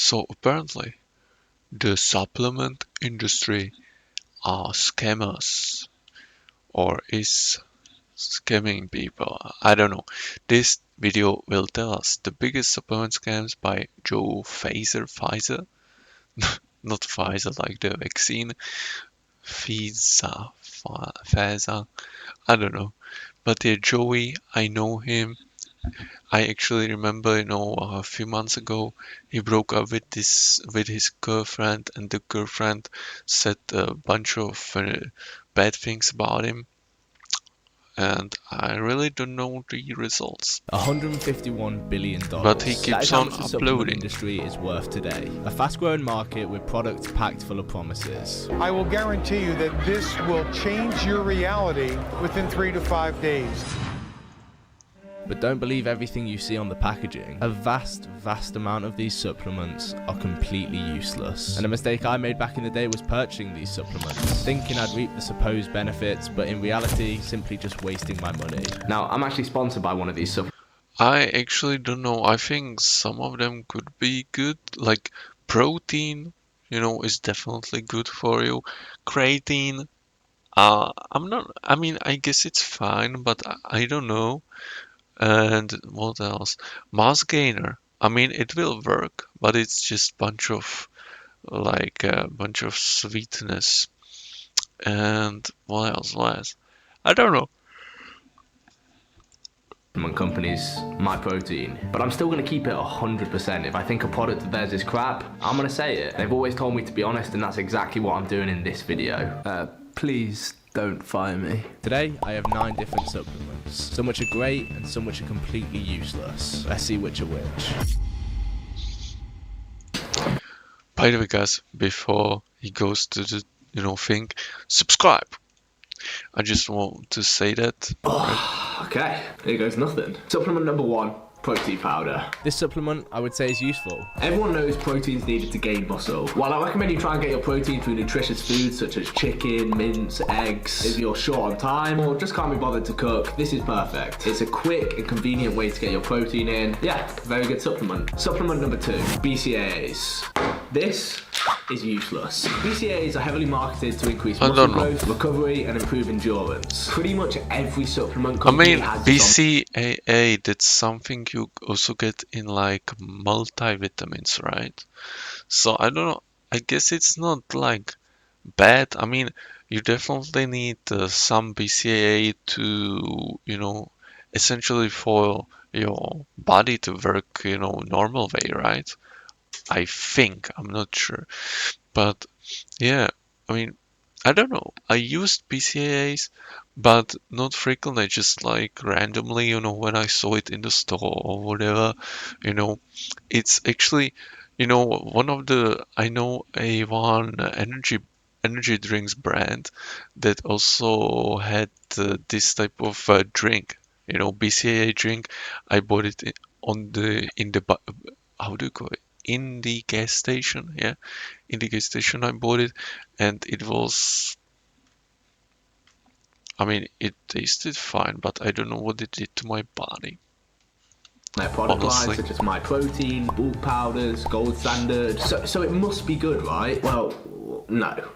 So apparently, the supplement industry are scammers or is scamming people. I don't know. This video will tell us the biggest supplement scams by Joe Pfizer, not Pfizer like the vaccine, Pfizer, I don't know. But yeah, Joey, I know him. I actually remember, a few months ago, he broke up with his girlfriend, and the girlfriend said a bunch of bad things about him, and I really don't know the results. $151 billion. But he keeps on The supplement uploading. industry is worth today. A fast-growing market with products packed full of promises. I will guarantee you that this will change your reality within 3 to 5 days. But don't believe everything you see on the packaging. A vast amount of these supplements are completely useless. And a mistake I made back in the day was purchasing these supplements, thinking I'd reap the supposed benefits, but in reality, simply just wasting my money. Now, I'm actually sponsored by one of these supplements. I actually don't know. I think some of them could be good, like protein, is definitely good for you. Creatine, I guess it's fine, but I don't know. And what else? Mass gainer. It will work, but it's just bunch of sweetness. And what else? I don't know. Companies my protein, but I'm still going to keep it 100%. If I think a product of theirs is crap, I'm going to say it. They've always told me to be honest, and that's exactly what I'm doing in this video. Please don't fire me. Today, I have 9 different supplements. Some which are great, and some which are completely useless. Let's see which are which. By the way, guys, before he goes to the, thing, subscribe. I just want to say that. Okay, here goes nothing. Supplement number 1. Protein powder. This supplement, I would say, is useful. Everyone knows protein's needed to gain muscle. While I recommend you try and get your protein through nutritious foods such as chicken, mince, eggs, if you're short on time or just can't be bothered to cook, this is perfect. It's a quick and convenient way to get your protein in. Yeah, very good supplement. Supplement number 2, BCAAs. This is useless. BCAAs are heavily marketed to increase muscle growth, recovery, and improve endurance. Pretty much every supplement company has BCAA, that's something you also get in like multivitamins, right? So I don't know. I guess it's not like bad. You definitely need some BCAA to, essentially for your body to work, normal way, right? I think, I'm not sure, but yeah, I don't know. I used BCAAs, but not frequently, just like randomly, when I saw it in the store or whatever, it's actually, one of the, I know one energy drinks brand that also had this type of drink, BCAA drink. I bought it how do you call it? In the gas station, yeah, in the gas station I bought it, and it was, it tasted fine, but I don't know what it did to my body. Their product lines such as My Protein, bulk powders, gold standard. So it must be good, right? Well, no.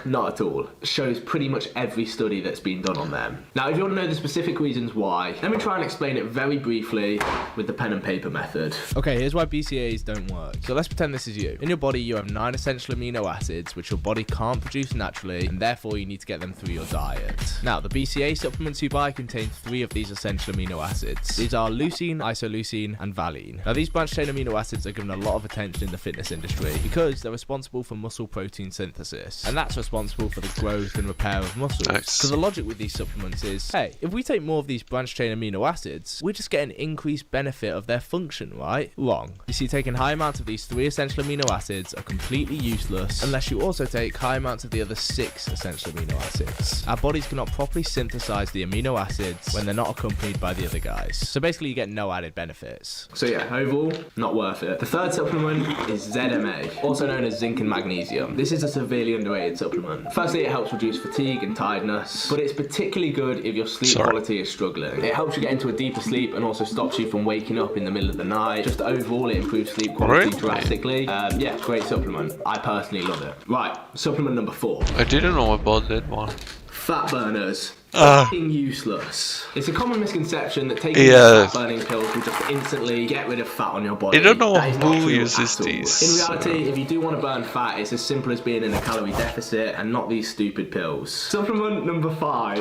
Not at all. Shows pretty much every study that's been done on them. Now, if you want to know the specific reasons why, let me try and explain it very briefly with the pen and paper method. Okay, here's why BCAAs don't work. So let's pretend this is you. In your body, you have 9 essential amino acids, which your body can't produce naturally, and therefore you need to get them through your diet. Now, the BCAA supplements you buy contain 3 of these essential amino acids. These are leucine, isoleucine, and valine. Now, these branched chain amino acids are given a lot of attention in the fitness industry because they're responsible for muscle protein synthesis, and that's responsible for the growth and repair of muscles. Nice. So the logic with these supplements is, hey, if we take more of these branched chain amino acids, we just get an increased benefit of their function, right? Wrong. You see, taking high amounts of these 3 essential amino acids are completely useless unless you also take high amounts of the other 6 essential amino acids. Our bodies cannot properly synthesize the amino acids when they're not accompanied by the other guys. So basically you get no added benefits. So yeah, overall, not worth it. The third supplement is ZMA, also known as zinc and magnesium. This is a severely underrated underrated supplement. Firstly, it helps reduce fatigue and tiredness, but it's particularly good if your sleep quality is struggling. It helps you get into a deeper sleep and also stops you from waking up in the middle of the night. Just overall, it improves sleep quality drastically. Yeah, great supplement. I personally love it. Right, supplement number 4. I didn't know about that one. Fat burners. Fucking useless. It's a common misconception that taking fat burning pills will just instantly get rid of fat on your body. I don't know who uses these. In reality, if you do want to burn fat, it's as simple as being in a calorie deficit and not these stupid pills. Supplement number 5.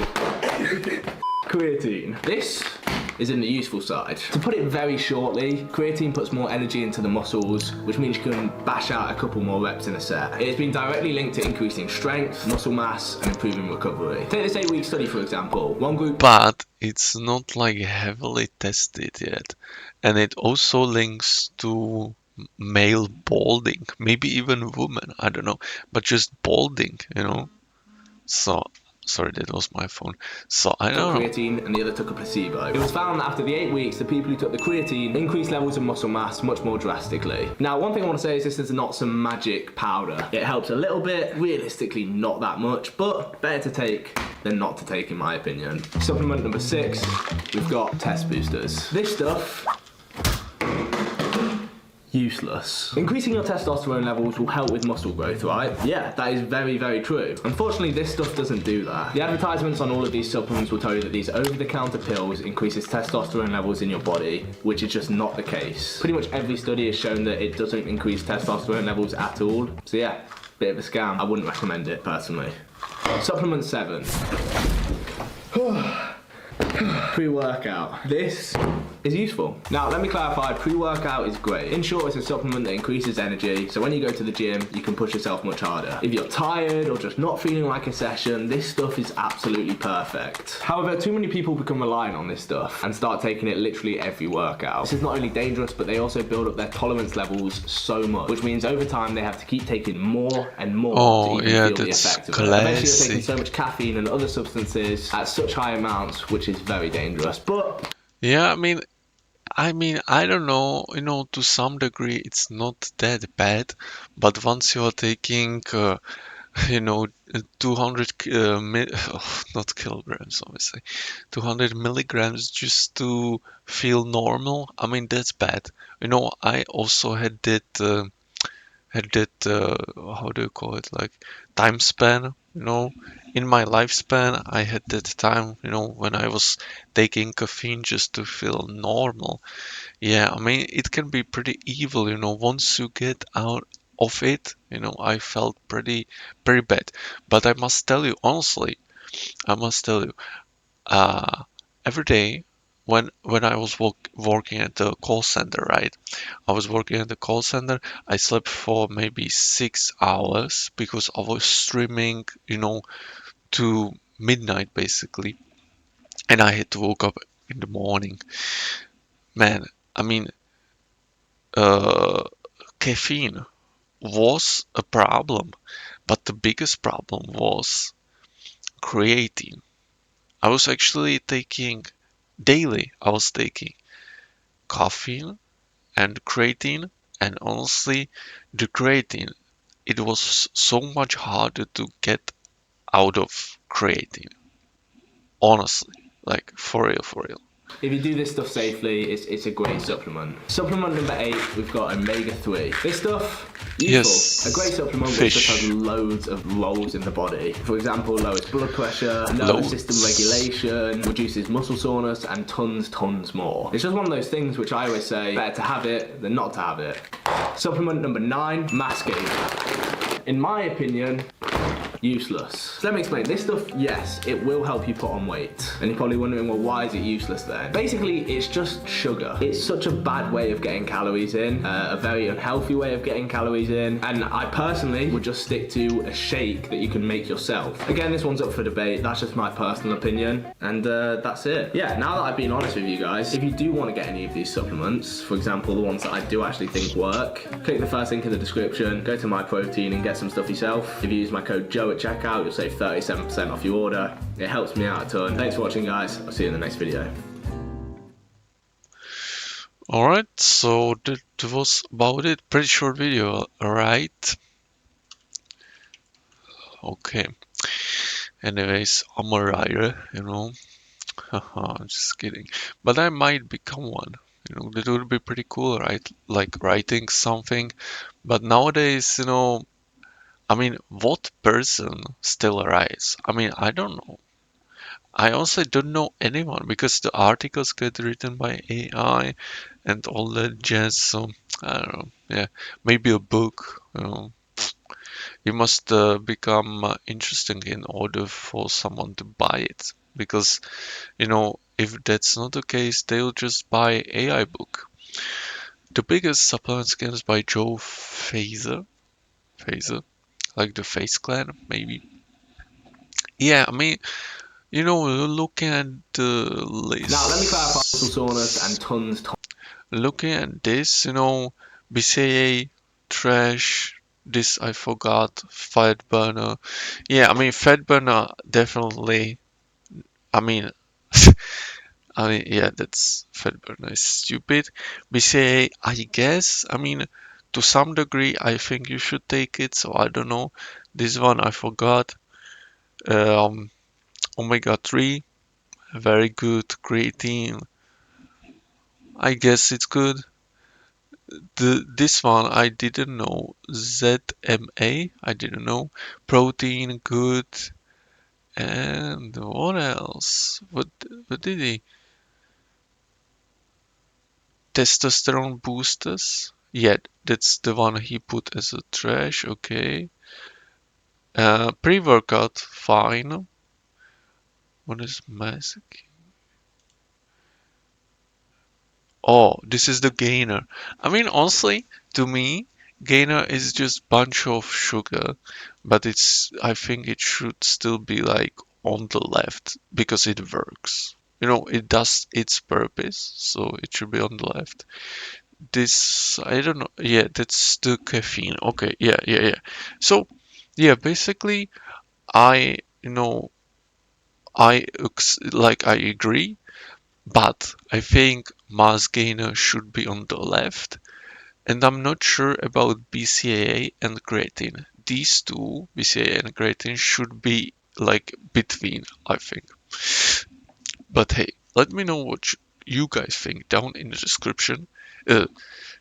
Creatine. This is in the useful side. To put it very shortly, creatine puts more energy into the muscles, which means you can bash out a couple more reps in a set. It has been directly linked to increasing strength, muscle mass, and improving recovery. Take this 8-week study, for example. One group... But it's not like heavily tested yet. And it also links to male balding, maybe even women, I don't know, but just balding, you know. So... Sorry, that was my phone. So I don't know. Creatine and the other took a placebo. It was found that after the 8 weeks, the people who took the creatine increased levels of muscle mass much more drastically. Now, one thing I want to say is this is not some magic powder. It helps a little bit, realistically not that much, but better to take than not to take in my opinion. Supplement number 6, we've got test boosters. This stuff, useless. Increasing your testosterone levels will help with muscle growth, right? Yeah, that is very, very true. Unfortunately, this stuff doesn't do that. The advertisements on all of these supplements will tell you that these over-the-counter pills increases testosterone levels in your body, which is just not the case. Pretty much every study has shown that it doesn't increase testosterone levels at all. So yeah, bit of a scam. I wouldn't recommend it personally. Supplement 7. Pre-workout. This is useful. Now, let me clarify, pre-workout is great. In short, it's a supplement that increases energy, so when you go to the gym, you can push yourself much harder. If you're tired or just not feeling like a session, this stuff is absolutely perfect. However, too many people become reliant on this stuff and start taking it literally every workout. This is not only dangerous, but they also build up their tolerance levels so much, which means over time they have to keep taking more and more to even feel the effect of it. Eventually you're taking so much caffeine and other substances at such high amounts, which is very dangerous. But yeah, I mean, I don't know, you know, to some degree it's not that bad, but once you're taking, you know, 200, not kilograms, obviously, 200 milligrams just to feel normal, I mean, that's bad. You know, I also had that, how do you call it, like, time span, you know. In my lifespan, I had that time, you know, when I was taking caffeine just to feel normal. Yeah, I mean, it can be pretty evil, you know, once you get out of it, you know, I felt pretty bad. But I must tell you, honestly, every day when I was working at the call center, right? I was working at the call center. I slept for maybe 6 hours because I was streaming, you know, to midnight basically, and I had to wake up in the morning. Man, I mean, caffeine was a problem, but the biggest problem was creatine. I was actually taking daily. I was taking caffeine and creatine, and honestly, the creatine, it was so much harder to get out of creatine. Honestly, like for real. if you do this stuff safely, it's a great supplement. Supplement number 8, we've got omega-3. This stuff, useful. Yes. A great supplement which just has loads of roles in the body. For example, lowers blood pressure, nervous system regulation, reduces muscle soreness, and tons more. It's just one of those things which I always say, better to have it than not to have it. Supplement number 9, mass gain. In my opinion, useless. So let me explain. This stuff, yes, it will help you put on weight. And you're probably wondering, well, why is it useless then? Basically, it's just sugar. It's such a bad way of getting calories in, a very unhealthy way of getting calories in. And I personally would just stick to a shake that you can make yourself. Again, this one's up for debate. That's just my personal opinion. And that's it. Yeah, now that I've been honest with you guys, if you do want to get any of these supplements, for example, the ones that I do actually think work, click the first link in the description, go to My Protein and get some stuff yourself. If you use my code Joe at checkout, you'll save 37% off your order. It helps me out a ton. Thanks for watching, guys. I'll see you in the next video. Alright, so that was about it. Pretty short video, right? Okay. Anyways, I'm a writer, you know. Haha, I'm just kidding. But I might become one. You know, that would be pretty cool, right? Like writing something. But nowadays, you know, I mean, what person still writes? I mean, I don't know. I also don't know anyone because the articles get written by AI and all that jazz. So I don't know. Yeah, maybe a book. You know, it must become interesting in order for someone to buy it. Because you know, if that's not the case, they'll just buy AI book. The biggest supplement scam is by Joe Phaser, like the Face Clan, maybe. Yeah, I mean, you know, looking at the Now, let me clarify list, some soreness and tons. looking at this, you know, BCA, trash, this I forgot, Fat Burner. Yeah, I mean, Fat Burner definitely, I mean, yeah, that's Fat Burner is stupid. BCA, I guess, I mean, to some degree, I think you should take it, so I don't know. This one I forgot. Um, Omega 3, very good, creatine. I guess it's good. This one I didn't know. ZMA, I didn't know. Protein, good. And what else? What did he? Testosterone boosters? Yeah, that's the one he put as a trash. Okay. Pre-workout, fine. What is magic? Oh, this is the gainer. I mean, honestly, to me, gainer is just bunch of sugar, but I think it should still be like on the left because it works. You know, it does its purpose, so it should be on the left. This, I don't know. Yeah, that's the caffeine. Okay, yeah. So, yeah, basically, I, you know, I agree, but I think mass gainer should be on the left. And I'm not sure about BCAA and creatine. These two, BCAA and creatine, should be like between, I think. But hey, let me know what you guys think down in the description, down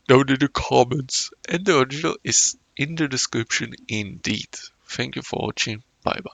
in the comments. And the original is in the description indeed. Thank you for watching. Bye bye.